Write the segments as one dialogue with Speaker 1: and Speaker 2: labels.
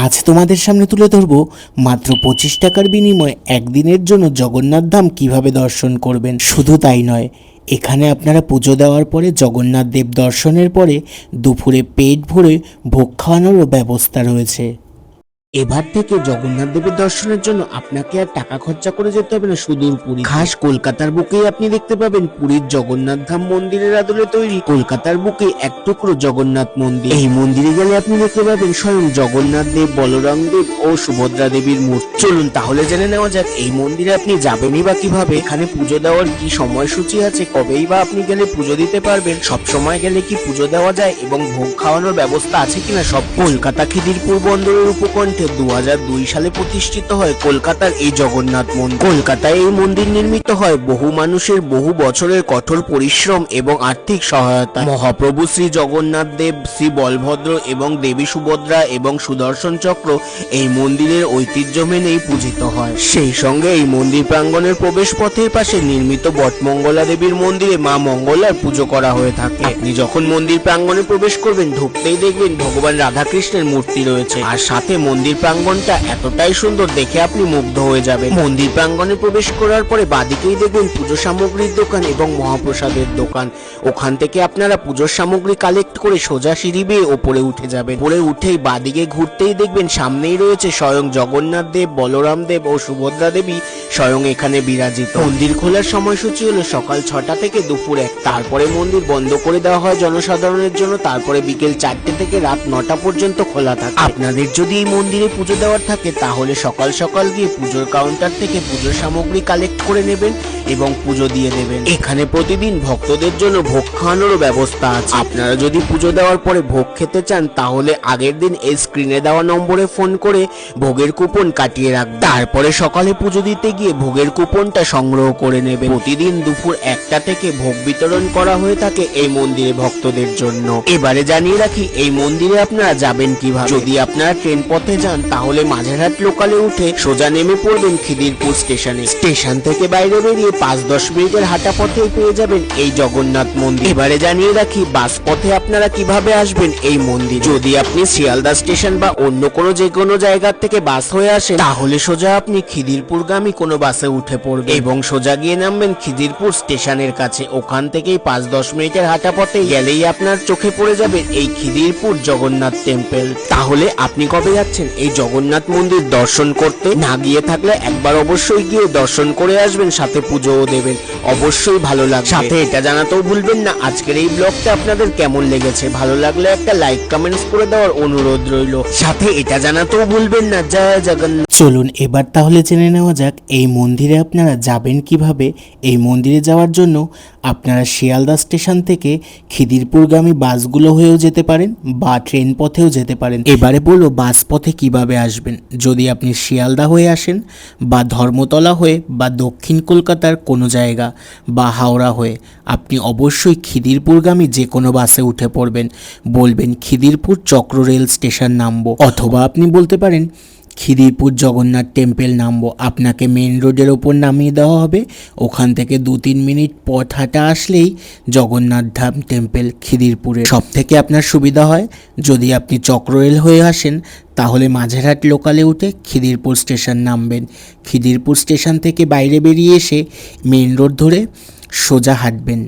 Speaker 1: আজ তোমাদের সামনে তুলে ধরবো মাত্র 25 টাকার বিনিময়ে একদিনের জন্য জগন্নাথ ধাম কিভাবে দর্শন করবেন। শুধু তাই নয়, এখানে আপনারা পুজো দেওয়ার পরে জগন্নাথ দেব দর্শনের পরে দুপুরে পেট ভরে ভোগ খাওয়ানোরও ব্যবস্থা রয়েছে। এবার থেকে জগন্নাথ দেবের দর্শনের জন্য আপনাকে আর টাকা খরচা করে যেতে হবে না সুদূর পুরী। খাস কলকাতার বুকেই আপনি দেখতে পাবেন পুরীর জগন্নাথ ধাম মন্দিরের আদলে তৈরি কলকাতার বুকে এক টুকরো জগন্নাথ মন্দির। এই মন্দিরে গেলে আপনি দেখতে পাবেন স্বয়ং জগন্নাথ দেব, বলরাম দেব ও সুভদ্রা দেবীর মূর্তি। চলুন তাহলে জেনে নেওয়া যাক এই মন্দিরে আপনি যাবেনই বা কিভাবে, এখানে পুজো দেওয়ার কি সময়সূচি আছে, কবেই বা আপনি গেলে পুজো দিতে পারবেন, সব সময় গেলে কি পুজো দেওয়া যায় এবং ভোগ খাওয়ানোর ব্যবস্থা আছে কিনা সব। কলকাতা খিদিরপুর বন্দরের উপকণ্ঠে 2002 সালে প্রতিষ্ঠিত হয় কলকাতার এই জগন্নাথ মন্দির। কলকাতায় এই মন্দির নির্মিত হয় বহু মানুষের বহু বছরের কঠোর পরিশ্রম এবং আর্থিক সহায়তা। মহাপ্রভু শ্রী জগন্নাথ দেব, শ্রী বলভদ্র এবং দেবী সুভদ্রা এবং সুদর্শন চক্র এই মন্দিরের ঐতিহ্য মেনেই পূজিত হয়। সেই সঙ্গে এই মন্দির প্রাঙ্গণের প্রবেশ পথের পাশে নির্মিত বটমঙ্গলা দেবীর মন্দিরে মা মঙ্গলার পুজো করা হয়ে থাকে। আপনি যখন মন্দির প্রাঙ্গণে প্রবেশ করবেন ঢুকতেই দেখবেন ভগবান রাধাকৃষ্ণের মূর্তি রয়েছে, আর সাথে মন্দির প্রাঙ্গণটা এতটাই সুন্দর দেখে আপনি মুগ্ধ হয়ে যাবেন। মন্দির প্রাঙ্গণে প্রবেশ করার পরে বাদিকেই দেখবেন পুজো সামগ্রীর দোকান এবং মহাপ্রসাদের দোকান। ওখান থেকে আপনারা পুজোর সামগ্রী কালেক্ট করে সোজা সিঁড়ি বেয়ে ওপরে উঠে যাবেন। উপরে উঠেই বাদিকে ঘুরতেই দেখবেন সামনেই রয়েছে স্বয়ং জগন্নাথ দেব, বলরাম দেব ও সুভদ্রা দেবী স্বয়ং এখানে বিরাজিত। মন্দির খোলার সময়সূচি হলো সকাল 6টা থেকে দুপুর 1, তারপরে মন্দির বন্ধ করে দেওয়া হয় জনসাধারণের জন্য। তারপরে বিকেল 4টে থেকে রাত 9টা পর্যন্ত খোলা থাকে। আপনাদের যদি এই মন্দিরে পুজো দেওয়ার থাকে তাহলে সকাল সকাল গিয়ে পুজোর কাউন্টার থেকে পুজোর সামগ্রী কালেক্ট করে নেবেন এবং পুজো দিয়ে দেবেন। এখানে প্রতিদিন ভক্তদের জন্য ভোগ খাওয়ানোরও ব্যবস্থা আছে। আপনারা যদি পুজো দেওয়ার পরে ভোগ খেতে চান তাহলে আগের দিন এই স্ক্রিনে দেওয়া নম্বরে ফোন করে ভোগের কুপন কাটিয়ে রাখবেন। তারপরে সকালে পুজো দিতে গিয়ে ভোগের কুপনটা সংগ্রহ করে নেবেন। প্রতিদিন দুপুর 1টা থেকে ভোগ বিতরণ করা হয়ে থাকে এই মন্দিরে ভক্তদের জন্য। এবারে জানিয়ে রাখি এই মন্দিরে আপনারা যাবেন কিভাবে। যদি আপনারা ট্রেন পথে যান তাহলে মাঝেরহাট লোকালে উঠে সোজা নেমে পড়বেন খিদিরপুর স্টেশনে। স্টেশন থেকে বাইরে বেরিয়ে 5-10 মিনিটের হাঁটা পথেই পেয়ে যাবেন এই জগন্নাথ মন্দির। এবারে জানিয়ে রাখি বাস পথে আপনারা কিভাবে আসবেন এই মন্দির। যদি আপনি শিয়ালদা স্টেশন বা অন্য কোনো যে কোনো জায়গা থেকে বাস হয়ে আসেন তাহলে সোজা আপনি খিদিরপুরগামী কোনো বাসে উঠে পড়বেন এবং সোজা গিয়ে নামবেন খিদিরপুর স্টেশনের কাছে। ওখান থেকেই 5-10 মিনিটের হাঁটা পথে গেলেই আপনার চোখে পড়ে যাবে এই খিদিরপুর জগন্নাথ টেম্পল। তাহলে আপনি কবে যাচ্ছেন এই জগন্নাথ মন্দির দর্শন করতে? না গিয়ে থাকলে একবার অবশ্যই গিয়ে দর্শন করে আসবেন, সাথে পুজোও দেবেন, অবশ্যই ভালো লাগবে। সাথে এটা জানাতেও ভুলবেন না আজকের এই ব্লগটা আপনাদের কেমন লেগেছে। ভালো লাগলে একটা লাইক কমেন্টস করে দেওয়ার অনুরোধ রইল। সাথে এটা জানাতেও ভুলবেন না জয় জগন্নাথ। চলুন এবার তাহলে জেনে নেওয়া যাক এই মন্দিরে আপনারা যাবেন কিভাবে। এই মন্দিরে যাওয়ার জন্য আপনারা শিয়ালদা স্টেশন থেকে খিদিরপুরগামী বাসগুলো হয়েও যেতে পারেন বা ট্রেন পথেও যেতে পারেন। এবারে বলবো বাস পথে কিভাবে আসবেন। যদি আপনি শিয়ালদা হয়ে আসেন বা ধর্মতলা হয়ে বা দক্ষিণ কলকাতার কোনো জায়গা বা হাওড়া হয়ে আপনি অবশ্যই খিদিরপুরগামী যে কোনো বাসে উঠে পড়বেন। বলবেন খিদিরপুর চক্র রেল স্টেশন নামবো, অথবা আপনি বলতে পারেন খিদিরপুর জগন্নাথ টেম্পল নামবো। আপনাকে মেন রোডের ওপর নামিয়ে দেওয়া হবে। ওখান থেকে 2-3 মিনিট পথ হাঁটা আসলেই জগন্নাথ ধাম টেম্পল খিদিরপুরে। সব থেকে আপনার সুবিধা হয় যদি আপনি চক্ররেল হয়ে আসেন তাহলে মাঝেরহাট লোকালে উঠে খিদিরপুর স্টেশন নামবেন। খিদিরপুর স্টেশন থেকে বাইরে বেরিয়ে এসে মেন রোড ধরে সোজা হাঁটবেন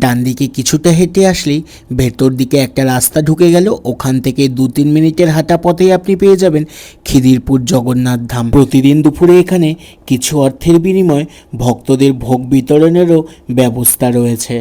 Speaker 1: ডান দিকে কিছুটা হেঁটে আসলেই ভেতর দিকে একটা রাস্তা ঢুকে গেল। ওখান থেকে 2-3 মিনিটের হাঁটা পথেই আপনি পেয়ে যাবেন খিদিরপুর জগন্নাথ ধাম। প্রতিদিন দুপুরে এখানে কিছু অর্থের বিনিময়ে ভক্তদের ভোগ বিতরণেরও ব্যবস্থা রয়েছে।